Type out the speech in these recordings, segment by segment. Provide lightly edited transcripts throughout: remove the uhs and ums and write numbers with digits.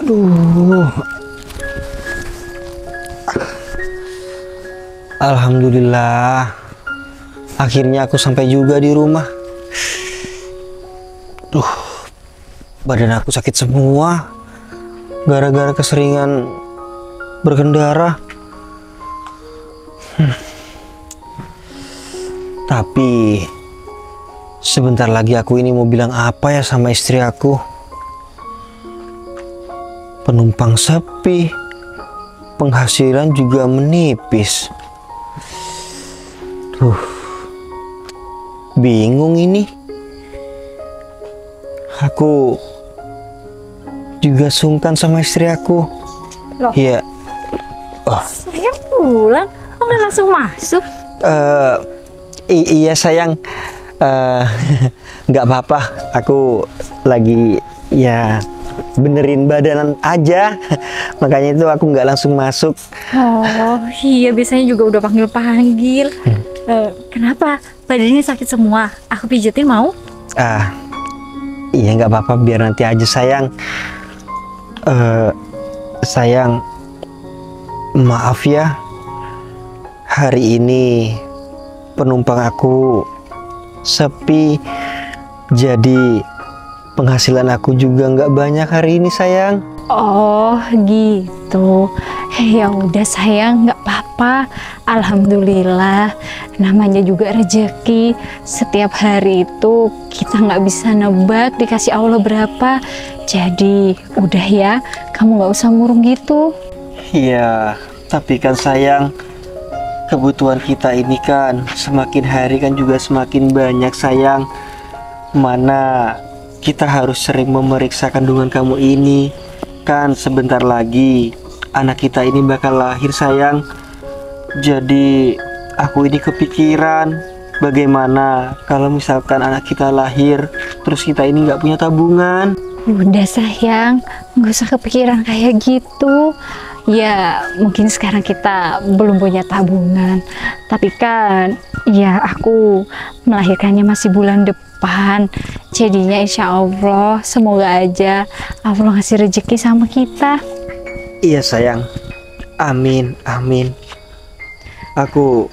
Aduh. Alhamdulillah. Akhirnya aku sampai juga di rumah. Badan aku sakit semua. Gara-gara keseringan berkendara. Tapi sebentar lagi aku ini mau bilang apa ya sama istri aku. Penumpang sepi, penghasilan juga menipis. Bingung ini. Aku juga sungkan sama istri aku. Loh? Iya. Saya pulang, kok nggak langsung masuk? Iya sayang. Nggak apa-apa. Aku lagi benerin badanan aja. Makanya itu aku nggak langsung masuk. Oh iya, biasanya juga udah panggil-panggil. Kenapa? Badannya sakit semua. Aku pijetin mau? Iya nggak apa-apa, biar nanti aja sayang. Sayang, maaf ya. Hari ini penumpang aku sepi. Jadi penghasilan aku juga nggak banyak hari ini sayang. Oh gitu. Ya udah sayang, nggak apa-apa. Alhamdulillah, namanya juga rezeki. Setiap hari itu kita nggak bisa nebak dikasih Allah berapa. Jadi udah ya, kamu nggak usah murung gitu. Iya, tapi kan sayang, kebutuhan kita ini kan semakin hari kan juga semakin banyak sayang. Mana kita harus sering memeriksa kandungan kamu ini. Kan sebentar lagi anak kita ini bakal lahir sayang. Jadi aku ini kepikiran, bagaimana kalau misalkan anak kita lahir terus kita ini nggak punya tabungan. Udah sayang, nggak usah kepikiran kayak gitu. Ya mungkin sekarang kita belum punya tabungan, tapi kan ya aku melahirkannya masih bulan depan. Jadinya insya Allah semoga aja Allah ngasih rezeki sama kita. Iya sayang, amin amin. Aku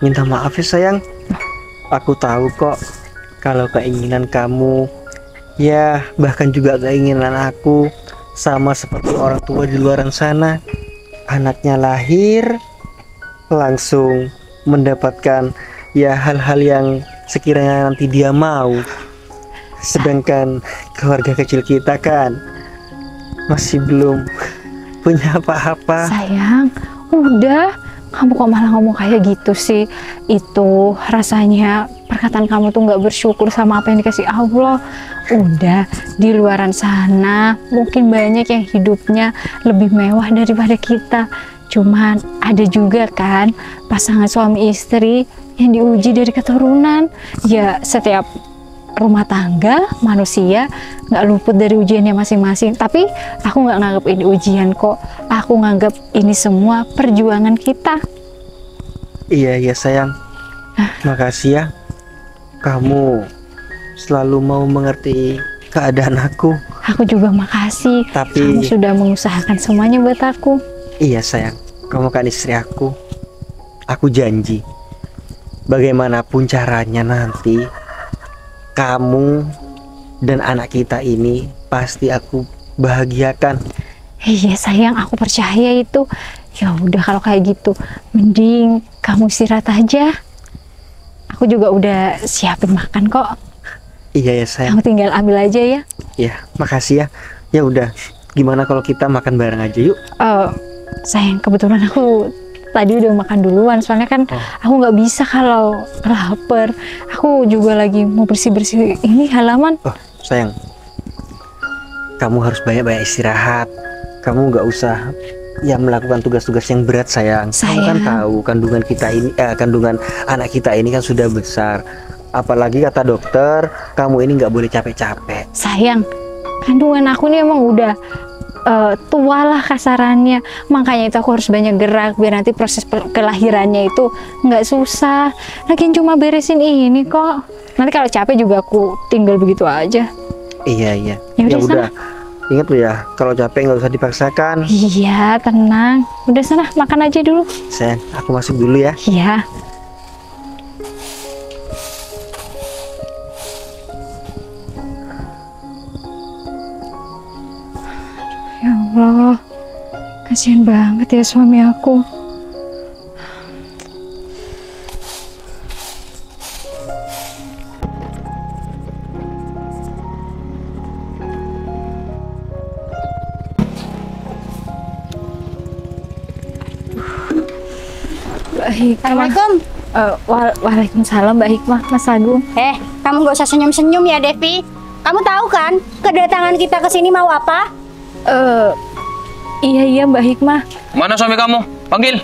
minta maaf ya sayang. Aku tahu kok kalau keinginan kamu, ya bahkan juga keinginan aku sama seperti orang tua di luar sana. Anaknya lahir langsung mendapatkan ya hal-hal yang sekiranya nanti dia mau. Sedangkan keluarga kecil kita kan masih belum punya apa-apa. Sayang, udah, kamu kok malah ngomong kayak gitu sih? Itu rasanya perkataan kamu tuh nggak bersyukur sama apa yang dikasih Allah. Udah, di luaran sana mungkin banyak yang hidupnya lebih mewah daripada kita. Cuman ada juga kan pasangan suami istri yang diuji dari keturunan. Ya setiap rumah tangga manusia nggak luput dari ujiannya masing-masing. Tapi aku nggak nganggap ini ujian kok. Aku nganggap ini semua perjuangan kita. Iya sayang. Makasih ya. Kamu selalu mau mengerti keadaan aku. Aku juga makasih. Tapi kamu sudah mengusahakan semuanya buat aku. Iya sayang. Kamu kan istri aku. Aku janji, bagaimanapun caranya nanti, kamu dan anak kita ini pasti aku bahagiakan. Iya sayang, aku percaya itu. Ya udah kalau kayak gitu, mending kamu istirahat aja. Aku juga udah siapin makan kok. Iya ya sayang. Kamu tinggal ambil aja ya. Ya, makasih ya. Ya udah, gimana kalau kita makan bareng aja yuk? Sayang, kebetulan aku tadi udah makan duluan. Soalnya kan aku nggak bisa kalau lapar. Aku juga lagi mau bersih-bersih ini halaman. Sayang, kamu harus banyak-banyak istirahat. Kamu nggak usah melakukan tugas-tugas yang berat sayang. Kamu kan tahu kandungan kita ini, kandungan anak kita ini kan sudah besar. Apalagi kata dokter, kamu ini nggak boleh capek-capek. Sayang, kandungan aku ini emang udah tua lah kasarannya. Makanya itu aku harus banyak gerak biar nanti proses kelahirannya itu nggak susah. Lagian cuma beresin ini kok. Nanti kalau capek juga aku tinggal begitu aja. Iya. Ya udah, Ingat lo ya, kalau capek nggak usah dipaksakan. Iya, tenang. Udah sana, makan aja dulu. Sen, aku masuk dulu ya. Iya. Ya Allah, kasihan banget ya suami aku. Baik, Assalamualaikum. Waalaikumsalam Mbak Hikmah, Mas Agung. Kamu nggak usah senyum-senyum ya, Devi. Kamu tahu kan kedatangan kita ke sini mau apa? Iya Mbak Hikmah. Mana suami kamu? Panggil.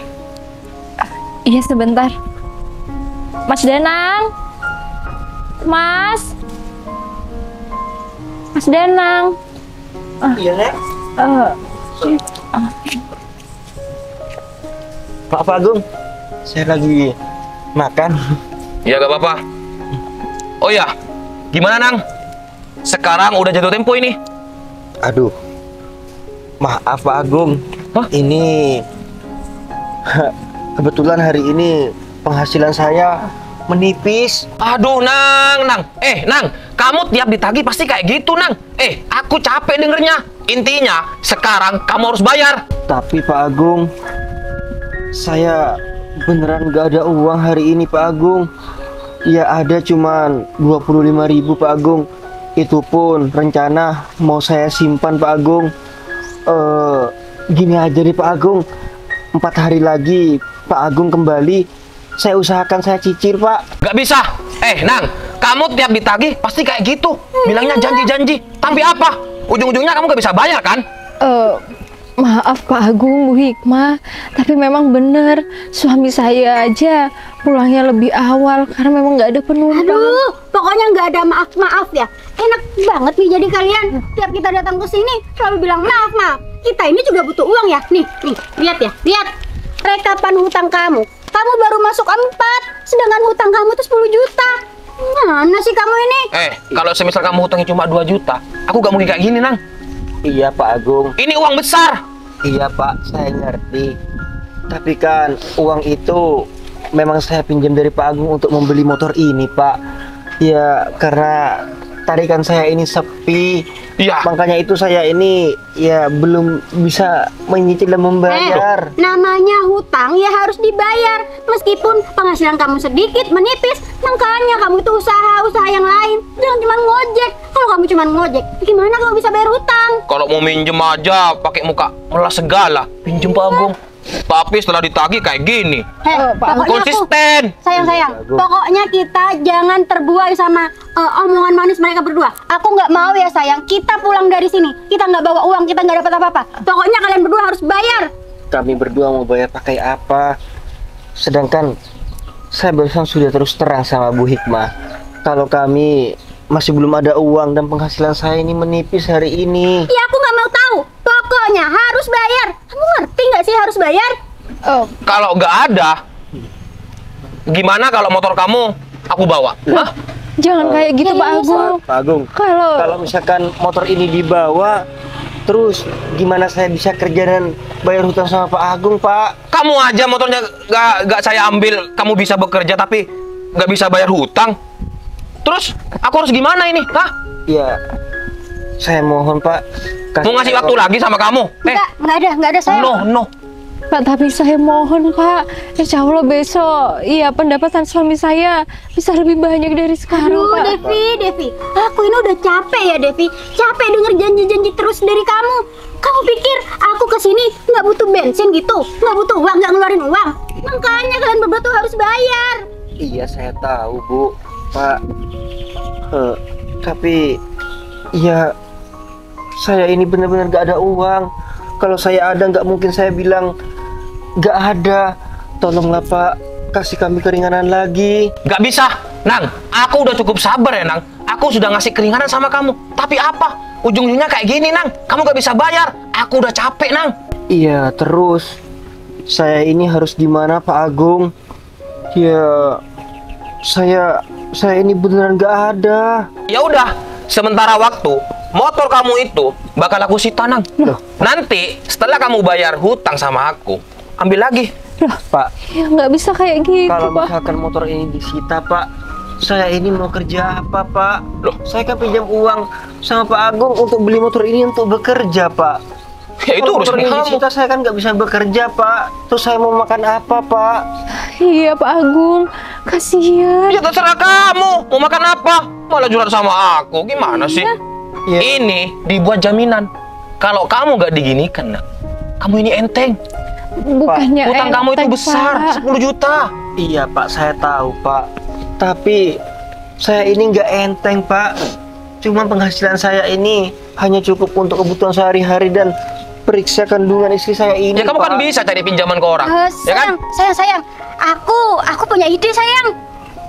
Iya sebentar. Mas Danang. Mas Danang. Iya, Nek. Pak Agung, saya lagi makan. Ya gak apa-apa. Oh ya, gimana Nang? Sekarang udah jatuh tempo ini. Aduh, maaf Pak Agung. Hah? Ini kebetulan hari ini penghasilan saya menipis. Aduh Nang. Nang, kamu tiap ditagih pasti kayak gitu Nang. Aku capek dengernya. Intinya, sekarang kamu harus bayar. Tapi Pak Agung, saya beneran gak ada uang hari ini Pak Agung. Ya ada cuman 25.000 Pak Agung. Itu pun rencana mau saya simpan Pak Agung. Gini aja deh Pak Agung, 4 hari lagi Pak Agung kembali, saya usahakan saya cicil Pak. Gak bisa. Nang, kamu tiap ditagih pasti kayak gitu. Bilangnya janji-janji. Tapi apa? Ujung-ujungnya kamu gak bisa bayar kan? Maaf Pak Agung, Bu Hikmah, tapi memang benar suami saya aja pulangnya lebih awal karena memang nggak ada penumpang. Aduh, pokoknya nggak ada maaf-maaf ya. Enak banget nih jadi kalian. Tiap kita datang ke sini selalu bilang maaf. Kita ini juga butuh uang ya. Nih, lihat ya, lihat. Rekapan hutang kamu. Kamu baru masuk 4, sedangkan hutang kamu tuh 10 juta. Mana sih kamu ini? Kalau semisal kamu hutangnya cuma 2 juta, aku gak mungkin kayak gini Nang. Iya Pak Agung. Ini uang besar. Iya Pak, saya ngerti. Tapi kan uang itu memang saya pinjam dari Pak Agung untuk membeli motor ini Pak. Ya karena tarikan saya ini sepi. Iya. Makanya itu saya ini ya belum bisa menyicil dan membayar. Namanya hutang ya harus dibayar. Meskipun penghasilan kamu sedikit, menipis, makanya kamu itu usaha yang lain. Jangan cuma ngojek. Kalau kamu cuma ngojek, gimana kamu bisa bayar hutang? Kalau mau minjem aja pakai muka melas segala. Pinjem Pak Agung. Tapi setelah ditagih kayak gini. Pokoknya Konsisten. Sayang. Pokoknya kita jangan terbuai sama omongan manis mereka berdua. Aku nggak mau ya sayang. Kita pulang dari sini, kita nggak bawa uang, kita nggak dapat apa-apa. Pokoknya kalian berdua harus bayar. Kami berdua mau bayar pakai apa? Sedangkan saya barusan sudah terus terang sama Bu Hikmah. Kalau kami masih belum ada uang dan penghasilan saya ini menipis hari ini. Ya aku nggak mau tahu. Pokoknya harus bayar. Kamu ngerti nggak sih harus bayar? Kalau nggak ada, gimana kalau motor kamu aku bawa? Hah? Jangan kayak gitu Pak Agung. Pak Agung, kalau misalkan motor ini dibawa, terus gimana saya bisa kerja dan bayar hutang sama Pak Agung Pak? Kamu aja motornya nggak saya ambil, kamu bisa bekerja tapi nggak bisa bayar hutang. Terus aku harus gimana ini? Hah? Ya, saya mohon Pak. Mau ngasih waktu lagi sama kamu? Nggak ada sayang. No. Pak, tapi saya mohon Pak, insya Allah besok pendapatan suami saya bisa lebih banyak dari sekarang Aduh, Pak. Devi, aku ini udah capek ya Devi. Capek denger janji-janji terus dari kamu. Kamu pikir aku kesini nggak butuh bensin gitu? Nggak butuh uang, nggak ngeluarin uang? Makanya kalian berdua tuh harus bayar. Iya saya tahu Bu, Pak. Tapi ya saya ini benar-benar gak ada uang. Kalau saya ada nggak mungkin saya bilang nggak ada. Tolonglah Pak, kasih kami keringanan lagi. Nggak bisa, Nang. Aku udah cukup sabar ya Nang. Aku sudah ngasih keringanan sama kamu. Tapi apa? Ujung-ujungnya kayak gini Nang. Kamu nggak bisa bayar. Aku udah capek Nang. Iya terus saya ini harus gimana Pak Agung? Ya saya ini beneran nggak ada. Ya udah, sementara waktu motor kamu itu bakal aku sita, Nang. Nanti setelah kamu bayar hutang sama aku, ambil lagi. Pak, Ya nggak bisa kayak gitu, kalau Pak. misalkan motor ini disita, Pak, saya ini mau kerja apa, Pak? Loh? Saya kan pinjam uang sama Pak Agung untuk beli motor ini untuk bekerja, Pak. Ya itu Kalau urusan motor ini kamu. disita, saya kan nggak bisa bekerja, Pak. Terus saya mau makan apa, Pak? Iya Pak Agung, kasihan. Ya terserah kamu, mau makan apa? Malah curhat sama aku, gimana sih? Iya. Ini dibuat jaminan. Kalau kamu nggak diginikan, Nang, kamu ini enteng. Bukannya Hutang kamu itu enteng, besar, Pak. 10 juta. Iya, Pak, saya tahu, Pak. Tapi saya ini nggak enteng, Pak. Cuman penghasilan saya ini hanya cukup untuk kebutuhan sehari-hari dan periksa kandungan istri saya ini, Ya kamu kan Pak. bisa cari pinjaman ke orang, ya kan? Sayang. Aku punya ide, sayang.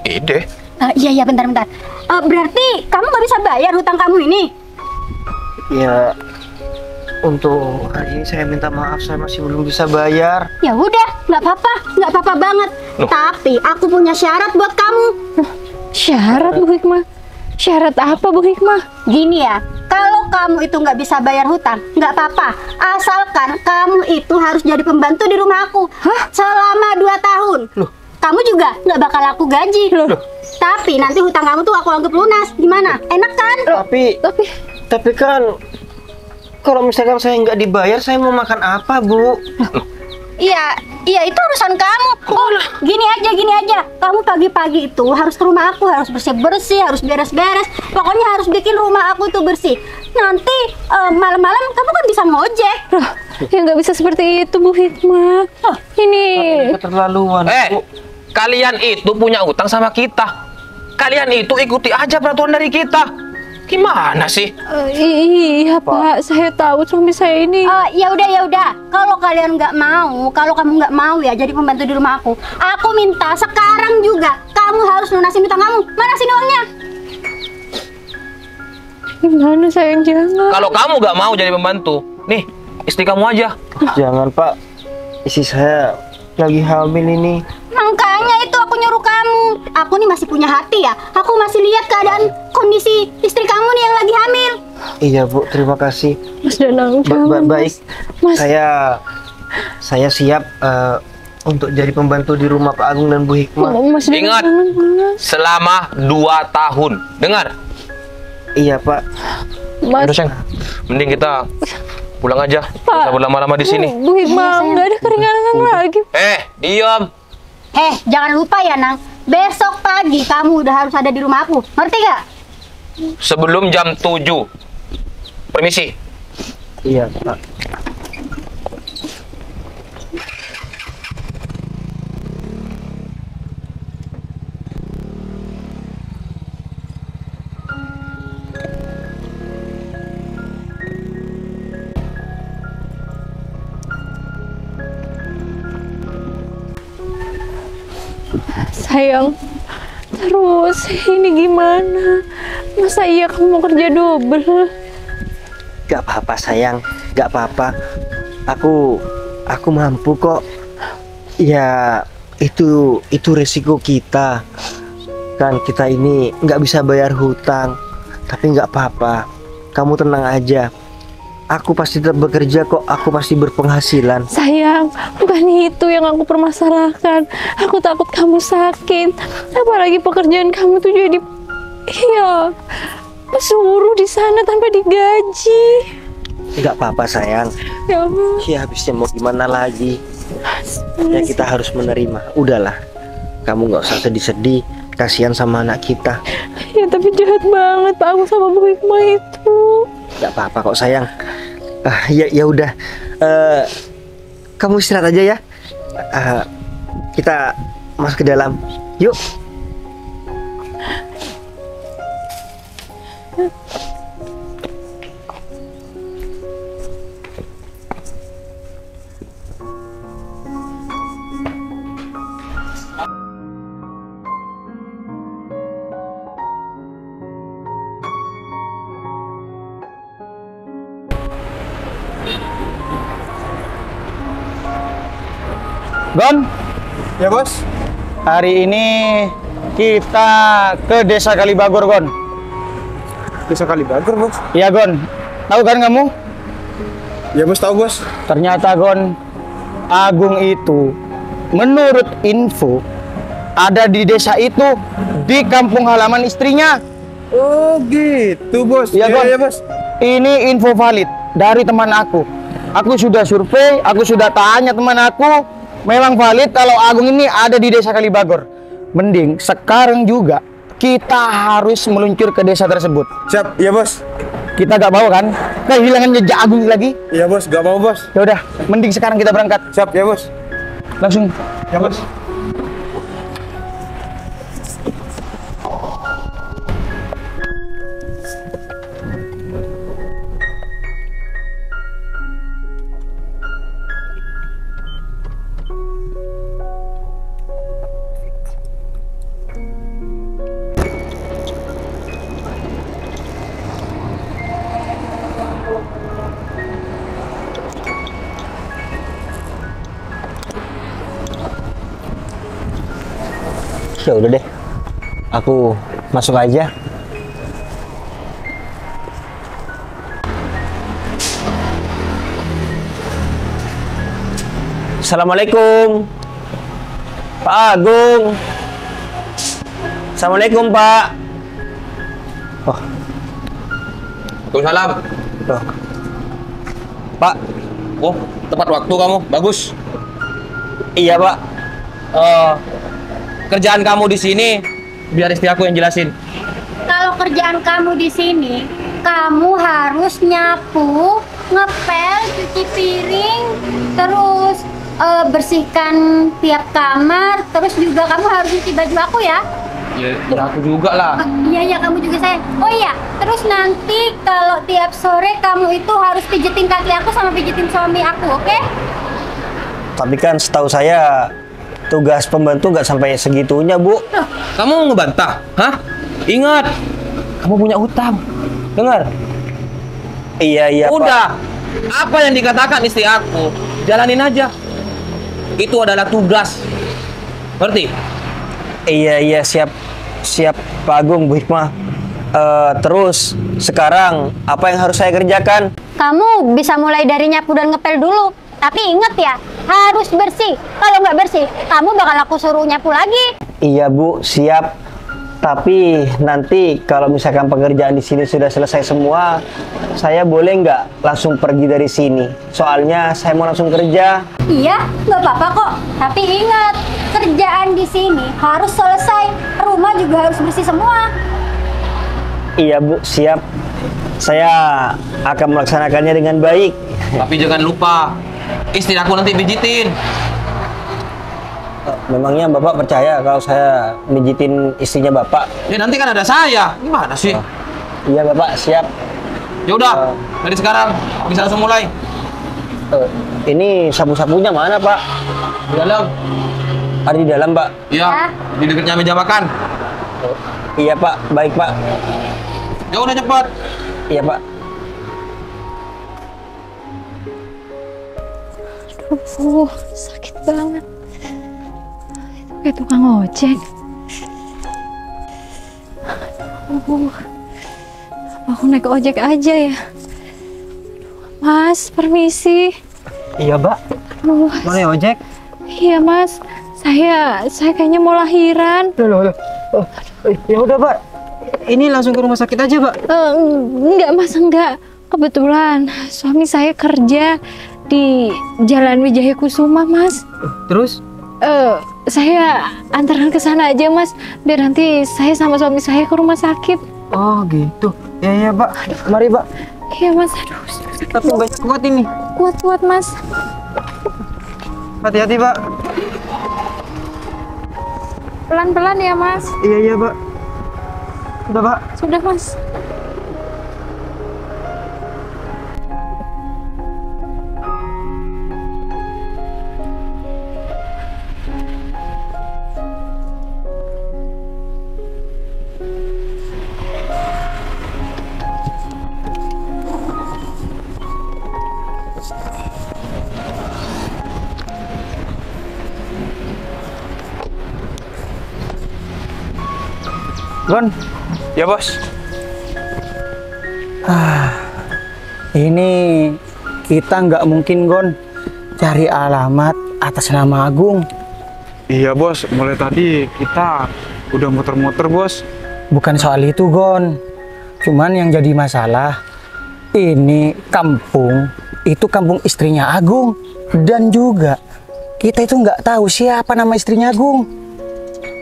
Ide. Iya, bentar. Berarti kamu nggak bisa bayar hutang kamu ini? Ya, untuk hari ini saya minta maaf, saya masih belum bisa bayar. Ya udah, nggak apa-apa banget. Loh. Tapi aku punya syarat buat kamu. Syarat Bu Hikmah? Syarat apa Bu Hikmah? Gini ya, kalau kamu itu nggak bisa bayar hutang, nggak apa-apa. Asalkan kamu itu harus jadi pembantu di rumah aku selama 2 tahun. Loh. Kamu juga nggak bakal aku gaji. Loh. Tapi nanti hutang kamu tuh aku anggap lunas. Gimana? Enak kan? Tapi kan kalau misalkan saya nggak dibayar, saya mau makan apa, Bu? Iya itu urusan kamu. Oh, gini aja. Kamu pagi-pagi itu harus ke rumah aku, harus bersih-bersih, harus beres-beres. Pokoknya harus bikin rumah aku tuh bersih. Nanti malam-malam kamu kan bisa ngojek. Loh, ya nggak bisa seperti itu Bu Hikmah. Ini Keterlaluan, Bu. Kalian itu punya utang sama kita. Kalian itu ikuti aja peraturan dari kita. Gimana sih? iya Pak, saya tahu suami saya ini. Ya udah. Kalau kalian nggak mau, kalau kamu nggak mau ya jadi pembantu di rumah aku minta sekarang juga kamu harus lunasin hutang kamu. Mana sini uangnya? Gimana sayang, jangan. Kalau kamu gak mau jadi pembantu, nih istri kamu aja. Jangan, Pak. Istri saya lagi hamil ini. Makanya itu aku nyuruh kamu. Aku nih masih punya hati ya. Aku masih lihat keadaan kondisi istri kamu nih yang lagi hamil. Iya, Bu. Terima kasih. Mas Danang, jangan, Baik. Mas. Saya siap untuk jadi pembantu di rumah Pak Agung dan Bu Hikmah. Mas Danang, Ingat. jangan, Mas. Selama 2 tahun. Dengar? Iya, Pak. Mas. Udah, Sayang. Mending kita pulang aja. Nggak usah berlama-lama di sini. Bu Hikmah, nggak ada keringanan lagi. Diam. Jangan lupa ya, Nang. Besok pagi kamu udah harus ada di rumah aku. Ngerti gak? Sebelum jam 7. Permisi. Iya, Pak. Sayang, terus ini gimana? Masa iya kamu mau kerja double? Gak apa-apa, sayang. Gak apa-apa. Aku mampu kok. Ya, itu resiko kita. Kan kita ini nggak bisa bayar hutang. Tapi nggak apa-apa. Kamu tenang aja. Aku pasti tetap bekerja kok. Aku pasti berpenghasilan. Sayang, bukan itu yang aku permasalahkan. Aku takut kamu sakit. Apalagi pekerjaan kamu tuh jadi suruh di sana tanpa digaji. Nggak apa-apa, sayang. Ya Allah. Ya habisnya mau gimana lagi? Ya kita harus menerima. Udahlah. Kamu nggak usah sedih-sedih. Kasihan sama anak kita. Ya tapi jahat banget Pak Agus sama Bu Hikmah itu. Nggak apa-apa kok, sayang. Ya udah. Kamu istirahat aja ya. Kita masuk ke dalam. Yuk. Gon, Ya bos, hari ini kita ke Desa Kalibagor, Gon. Desa Kalibager, Bos. Iya, Gon. Tahu kan kamu? Ya, Bos, tahu, Bos. Ternyata, Gon, Agung itu menurut info ada di desa itu di kampung halaman istrinya. Oh, gitu, Bos. Iya, Gon. Ya, Bos. Ini info valid dari teman aku. Aku sudah survei, aku sudah tanya teman aku, memang valid kalau Agung ini ada di desa Kalibagor. Mending sekarang juga kita harus meluncur ke desa tersebut. Siap, ya, Bos. Kita gak mau kan kehilangan jejak Agung lagi. Iya, Bos, gak mau, Bos. Ya udah, mending sekarang kita berangkat. Siap, ya, Bos. Langsung. Ya, Bos. Ya udah deh, aku masuk aja. Assalamualaikum, Pak Agung. Assalamualaikum, Pak. Oh, Waalaikumsalam. loh. Pak, Oh, tepat waktu kamu. Bagus. iya Pak. Kerjaan kamu di sini biar istri aku yang jelasin. Kalau kerjaan kamu di sini, kamu harus nyapu, ngepel, cuci piring, terus bersihkan tiap kamar, terus juga kamu harus cuci baju aku ya. Ya aku juga lah. Iya, kamu juga sayang. Oh iya, terus nanti kalau tiap sore kamu itu harus pijitin kaki aku sama pijitin suami aku, oke? Tapi kan setahu saya tugas pembantu nggak sampai segitunya, Bu. Kamu ngebantah? Hah? Ingat, kamu punya hutang. Dengar. Iya, Pak. Udah. Apa yang dikatakan istri aku, jalanin aja. Itu adalah tugas. Ngerti? Iya, siap Pak Agung, Bu Hikmah. Terus sekarang apa yang harus saya kerjakan? Kamu bisa mulai dari nyapu dan ngepel dulu. Tapi inget ya, harus bersih. Kalau nggak bersih, kamu bakal aku suruh nyapu lagi. Iya, Bu, siap. Tapi nanti kalau misalkan pekerjaan di sini sudah selesai semua, saya boleh nggak langsung pergi dari sini? Soalnya saya mau langsung kerja. Iya, nggak apa-apa kok. Tapi ingat, kerjaan di sini harus selesai. Rumah juga harus bersih semua. Iya, Bu, siap. Saya akan melaksanakannya dengan baik. Tapi jangan lupa, istri aku nanti pijitin. Memangnya Bapak percaya kalau saya mijitin istrinya Bapak? Ya nanti kan ada saya. Gimana sih? Iya, Bapak, siap. Ya udah, dari sekarang bisa langsung mulai. Ini sapu-sapunya mana, Pak? Di dalam. Ada di dalam, Pak. Iya, di dekatnya meja makan. Iya, Pak. Baik, Pak. Ya udah cepat. Iya, Pak. Sakit banget. Itu kayak tukang ojek. Apa aku naik ojek aja ya? Mas, permisi. Iya, Mbak. Aduh, Mana ya ojek? iya Mas, saya kayaknya mau lahiran. Loh. Ya udah, Pak. Ini langsung ke rumah sakit aja, Pak. Enggak Mas, enggak. Kebetulan suami saya kerja di Jalan Wijaya Kusuma, Mas. Terus? Saya antaran ke sana aja, Mas. Biar nanti saya sama suami saya ke rumah sakit. Oh, gitu. Ya, Pak. Mari, Pak. Iya, Mas. Aduh, sakit. Tapi banyak kuat ini. Kuat-kuat, Mas. Hati-hati, Pak. Pelan-pelan ya, Mas. Iya, Pak. Udah, Pak. Sudah, Mas. Gon. Ya, Bos. Ini kita nggak mungkin Gon cari alamat atas nama Agung. Iya bos, mulai tadi kita udah muter-muter bos. Bukan soal itu Gon, cuman yang jadi masalah ini kampung itu kampung istrinya Agung, dan juga kita itu nggak tahu siapa nama istrinya Agung,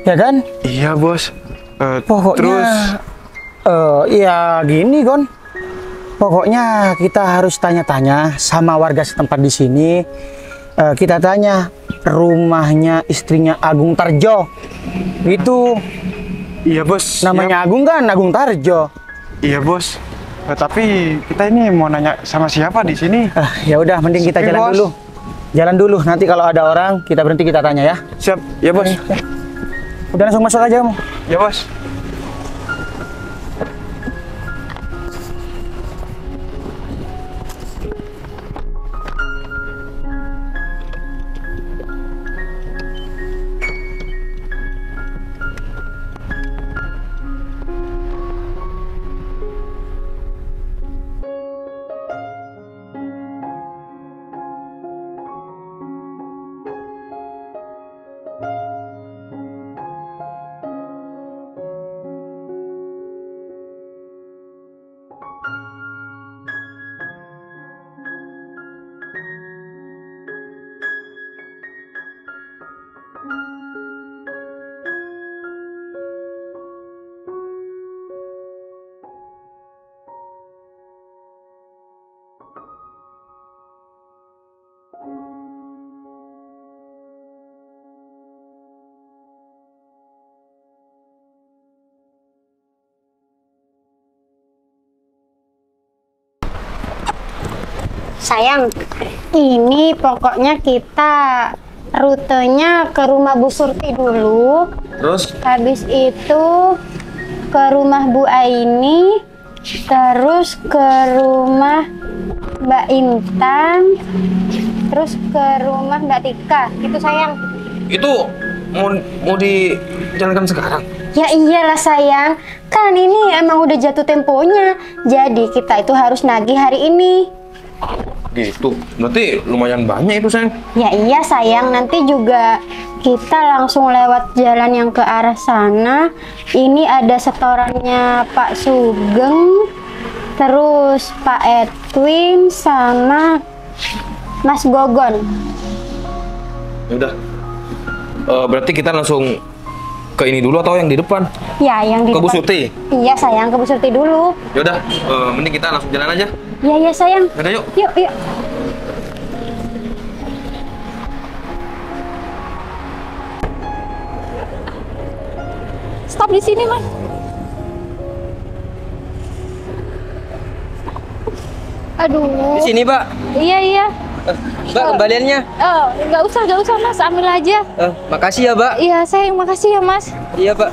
ya kan? Iya bos. Pokoknya Terus ya gini Gon, pokoknya kita harus tanya-tanya sama warga setempat di sini. Kita tanya rumahnya istrinya Agung Tarjo. Itu iya bos. namanya Agung kan, Agung Tarjo. Iya bos. Tapi kita ini mau nanya sama siapa di sini? Ya udah, mending kita Sepi, jalan Bos. dulu. Jalan dulu. Nanti kalau ada orang kita berhenti, kita tanya ya. Siap. Ya bos. Udah langsung masuk aja kamu. Ya bos. Sayang, ini pokoknya kita rutenya ke rumah Bu Surti dulu. Terus? Habis itu ke rumah Bu Aini, terus ke rumah Mbak Intan, terus ke rumah Mbak Tika. Gitu sayang. Itu mau dijalankan sekarang? Ya iyalah sayang, kan ini emang udah jatuh temponya. Jadi kita itu harus nagih hari ini. Gitu. Berarti lumayan banyak itu, sayang. Ya iya sayang, nanti juga kita langsung lewat jalan yang ke arah sana. Ini ada setorannya Pak Sugeng, terus Pak Edwin sama Mas Gogon. Udah. Berarti kita langsung ke ini dulu atau yang di depan? Ya, yang di Ke Bu depan. Surti? Iya sayang, ke Bu Surti dulu. Yaudah, mending kita langsung jalan aja. Iya sayang. Yaudah yuk. Yuk, yuk. Stop di sini, Mas. Aduh. Di sini, Pak. Iya, iya. Mbak, kembaliannya. Nggak usah, Mas. Ambil aja. Makasih ya, Mbak. Iya, sayang. Makasih ya, Mas. Iya, Pak.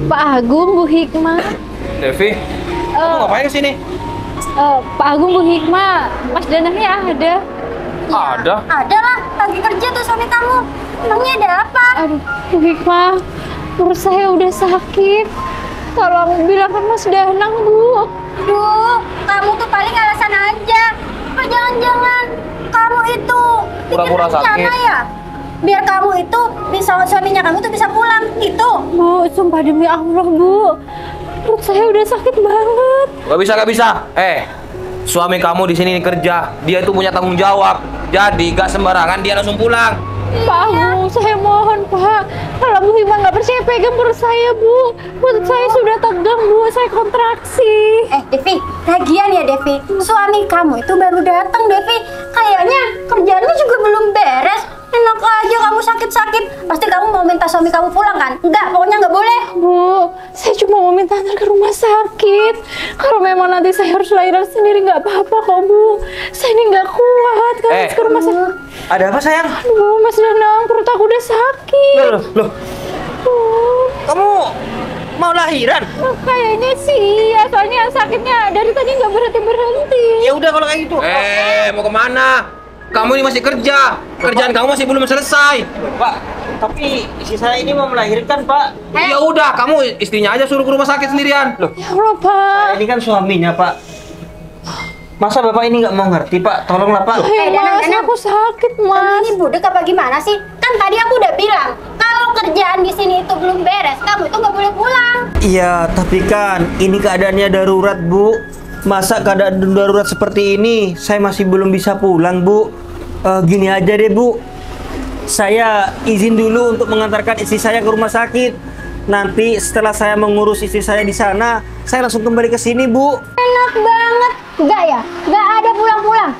Pak Agung, Bu Hikmah. Devi, kamu ngapain kesini? Pak Agung, Bu Hikmah. Mas Danangnya ada. Ada. Ada lah, lagi kerja tuh suami kamu. Emangnya ada apa? Aduh, Bu Hikmah. Perut saya udah sakit. Tolong bilangkan Mas Danang, Bu. Duh, kamu tuh paling alasan aja. Apa jangan-jangan kamu itu Pura-pura bikin rencana sakit. ya? Biar kamu itu bisa suaminya kamu tuh bisa pulang gitu. Bu, sumpah demi Allah, Bu. Perut saya udah sakit banget. Gak bisa. Suami kamu di sini kerja, dia itu punya tanggung jawab. Jadi gak sembarangan dia langsung pulang. Pak Agung, saya mohon, Pak. Kalau Bu Hikmah nggak percaya, pegang perut saya, Bu. Perut saya sudah tegang, Bu. Saya kontraksi. Devi, lagian ya Devi, suami kamu itu baru datang Devi. Kayaknya kerjaannya juga belum beres. Enak aja kamu sakit-sakit. Pasti kamu mau minta suami kamu pulang kan? Enggak, pokoknya nggak boleh. Bu, saya cuma mau minta antar ke rumah sakit. Kalau memang nanti saya harus lahiran sendiri, nggak apa-apa kok, Bu. Saya ini nggak kuat kalau harus ke rumah sakit. Ada apa, sayang? Aduh, Mas Danang, perut aku udah sakit. Loh. Kamu mau lahiran? Kayaknya sih, ya. Soalnya sakitnya dari tadi nggak berhenti-berhenti. Ya udah kalau kayak gitu. Mau kemana? kamu ini masih kerja. Kerjaan kamu masih belum selesai. Pak, tapi istri saya ini mau melahirkan, Pak. Ya udah, kamu istrinya aja suruh ke rumah sakit sendirian. Loh, Ya Allah, Pak. Saya ini kan suaminya, Pak. Masa Bapak ini nggak mau ngerti, Pak? Tolonglah, Pak. Ya, Mas, Danang. aku sakit, Kamu Mas. ini budek apa gimana sih? Kan tadi aku udah bilang, kalau kerjaan di sini itu belum beres, kamu itu nggak boleh pulang. Iya, tapi kan ini keadaannya darurat, Bu. Masa keadaan darurat seperti ini, saya masih belum bisa pulang, Bu. Gini aja deh, Bu. Saya izin dulu untuk mengantarkan istri saya ke rumah sakit. Nanti setelah saya mengurus istri saya di sana, saya langsung kembali ke sini, Bu. Enak banget. Enggak ya? Enggak ada pulang-pulang.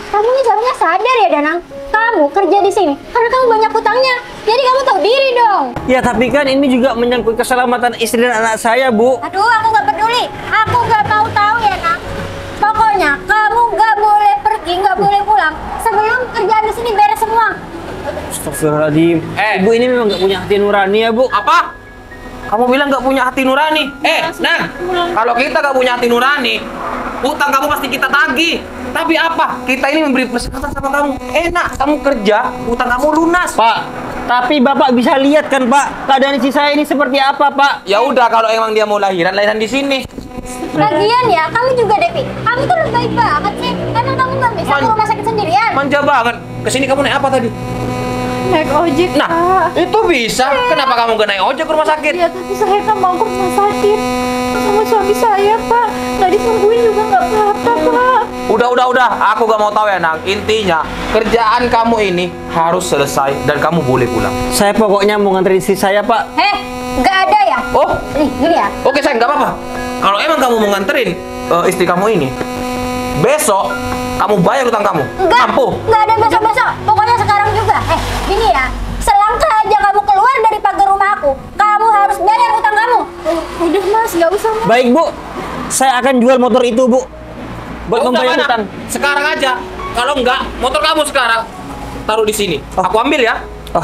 Kamu ini seharusnya sadar ya, Danang. Kamu kerja di sini karena kamu banyak hutangnya. Jadi kamu tahu diri dong. Ya, tapi kan ini juga menyangkut keselamatan istri dan anak saya, Bu. Aduh, aku nggak peduli. Aku nggak mau tahu ya, Nang. Pokoknya kamu nggak boleh pergi, nggak boleh pulang sebelum kerjaan di sini beres semua. Astagfirullahaladzim. Ibu ini memang nggak punya hati nurani ya, Bu. apa? Kamu bilang nggak punya hati nurani? Nah, kalau kita nggak punya hati nurani, utang kamu pasti kita tagih. Tapi apa? Kita ini memberi kesempatan sama kamu. Enak, kamu kerja, utang kamu lunas. Pak, tapi Bapak bisa lihat kan, Pak, keadaan istri saya ini seperti apa, Pak? Ya udah, kalau emang dia mau lahiran di sini. Lagian ya, kamu juga Devi. Kamu tuh lebih baik banget sih. Emang kamu nggak bisa ke rumah sakit sendirian? Manja banget. Kesini kamu naik apa tadi? Naik ojek, Nah, Pak. itu bisa. Kenapa kamu gak naik ojek ke rumah sakit? Ya, tapi saya kan mau ke rumah sakit sama suami saya, Pak. Nggak ditungguin juga nggak apa-apa, Pak. Udah. Aku gak mau tahu ya, Nang. Intinya, kerjaan kamu ini harus selesai dan kamu boleh pulang. Saya pokoknya mau nganterin istri saya, Pak. Nggak ada ya? Oh, Nih, gini ya. oke sayang, gak apa-apa. Kalau emang kamu mau nganterin istri kamu ini, besok kamu bayar utang kamu. Nggak ada besok-besok. Pokoknya sekarang juga. Gini ya. Selangkah aja kamu keluar dari pagar rumah aku, kamu harus bayar utang kamu. Udah, Mas, nggak usah, Mas. Baik, Bu. Saya akan jual motor itu, Bu. Buat Udah, membayar mana? utang. Sekarang aja. Kalau enggak, motor kamu sekarang taruh di sini. Aku ambil ya. Oh,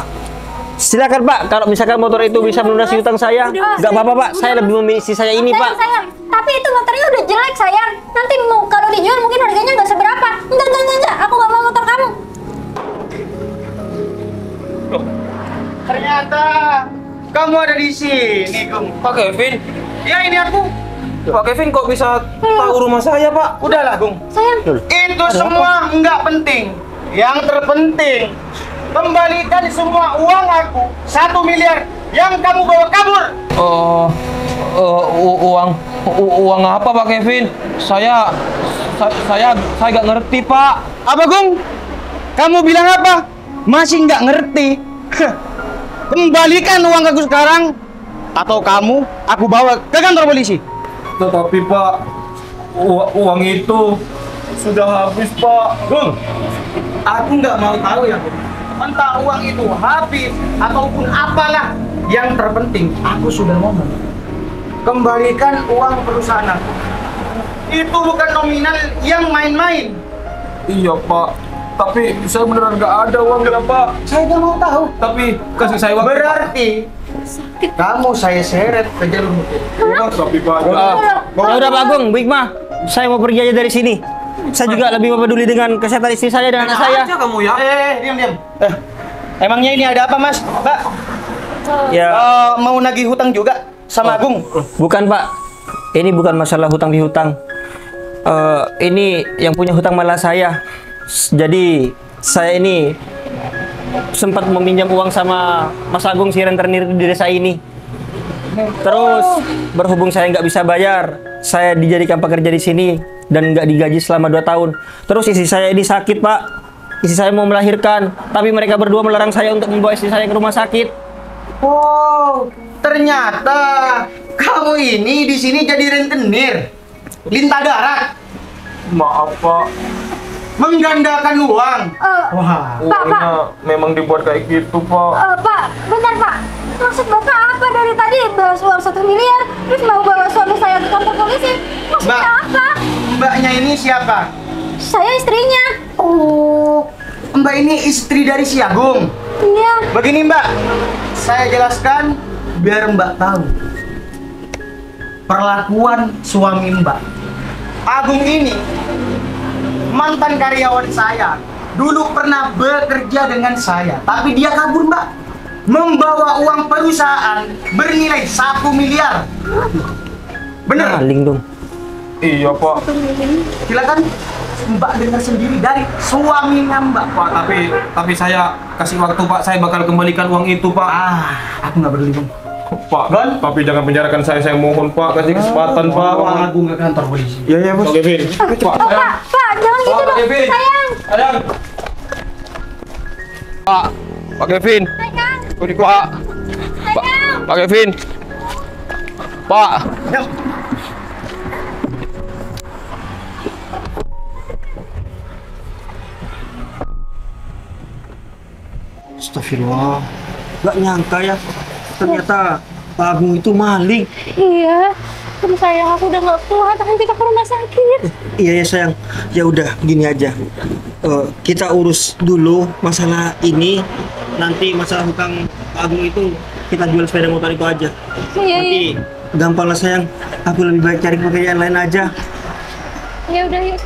silakan, Pak. Kalau misalkan motor itu bisa melunasi utang saya, nggak apa-apa, Pak. Saya lebih memilih istri saya ini, Pak. Sayang. Tapi itu motornya udah jelek, sayang. Nanti kalau dijual mungkin harganya nggak seberapa. Enggak. Aku nggak mau motor kamu. Ternyata kamu ada di sini, Gung. Pak Kevin. Ya, ini aku. Pak Kevin kok bisa tahu rumah saya, Pak? Udahlah, Gung. Sayang. Itu semua nggak penting. Yang terpenting, kembalikan semua uang aku 1 miliar yang kamu bawa kabur. Uang apa, Pak Kevin? Saya nggak ngerti, Pak. Apa, Gung? Kamu bilang apa? Masih nggak ngerti? Kembalikan uang aku sekarang, atau kamu aku bawa ke kantor polisi. Tetapi Pak, uang itu sudah habis, Pak. Gung, aku nggak mau tahu ya, Gung. Entah uang itu habis ataupun apalah. Yang terpenting, aku sudah ngomong. Kembalikan uang perusahaan aku. Itu bukan nominal yang main-main. Iya, Pak. Tapi saya beneran nggak ada uang, Pak. Saya nggak mau tahu. Tapi kasih saya uang. Berarti kamu saya seret ke jalur hukum. Tapi Pak. Ya udah, Pak Agung, Bu Hikmah. Saya mau pergi aja dari sini. Saya juga lebih peduli dengan kesehatan istri saya dan anak saya. Aja kamu ya. Diam. Emangnya ini ada apa, Mas? Pak, Ya, mau nagih hutang juga sama Agung? bukan, Pak. Ini bukan masalah hutang pihutang. Ini yang punya hutang malah saya. Jadi saya ini sempat meminjam uang sama Mas Agung, si rentenir di desa ini. Terus berhubung saya nggak bisa bayar, saya dijadikan pekerja di sini dan nggak digaji selama 2 tahun. Terus istri saya ini sakit, Pak. Istri saya mau melahirkan, tapi mereka berdua melarang saya untuk membawa istri saya ke rumah sakit. Oh, ternyata kamu ini di sini jadi rentenir, lintah darat, Maaf, Pak. menggandakan uang. Wah, Uangnya memang dibuat kayak gitu, Pak. Pak, bentar Pak. Maksud Bapak apa dari tadi bawa uang 1 miliar, terus mau bawa suami saya ke kantor polisi? Maksudnya Mbak. apa? Mbaknya ini siapa? Saya istrinya. Oh, Mbak ini istri dari si Agung. Iya. Begini, Mbak, saya jelaskan biar Mbak tahu perlakuan suami Mbak. Agung ini mantan karyawan saya dulu pernah bekerja dengan saya, tapi dia kabur, Mbak. Membawa uang perusahaan bernilai 1 miliar. Bener? Maling dong. Iya, Pak. Silakan Mbak dengar sendiri dari suaminya Mbak. Pak, tapi saya kasih waktu, Pak. Saya bakal kembalikan uang itu, Pak. Aku nggak peduli, Bang. Pak, tapi jangan penjarakan saya mohon, Pak. Kasih kesempatan, Pak. Aku nggak ke kantor polisi. Iya, Bos. Pak Kevin. Pak, sayang. Pak, jangan gitu Pak dong. Kevin. Sayang. Sayang. Pak Kevin. Pak. Pak Kevin. Pak. Astagfirullah. Gak nyangka ya. Ternyata Pak Agung itu maling. Iya. Terus sayang, aku udah nggak kuat. Akan kita ke rumah sakit. Iya ya sayang. Ya udah gini aja. Kita urus dulu masalah ini. Nanti masalah hutang Pak Agung itu kita jual sepeda motor itu aja. Iya, Nanti gampang lah sayang. Aku lebih baik cari pekerjaan lain aja. Ya udah yuk.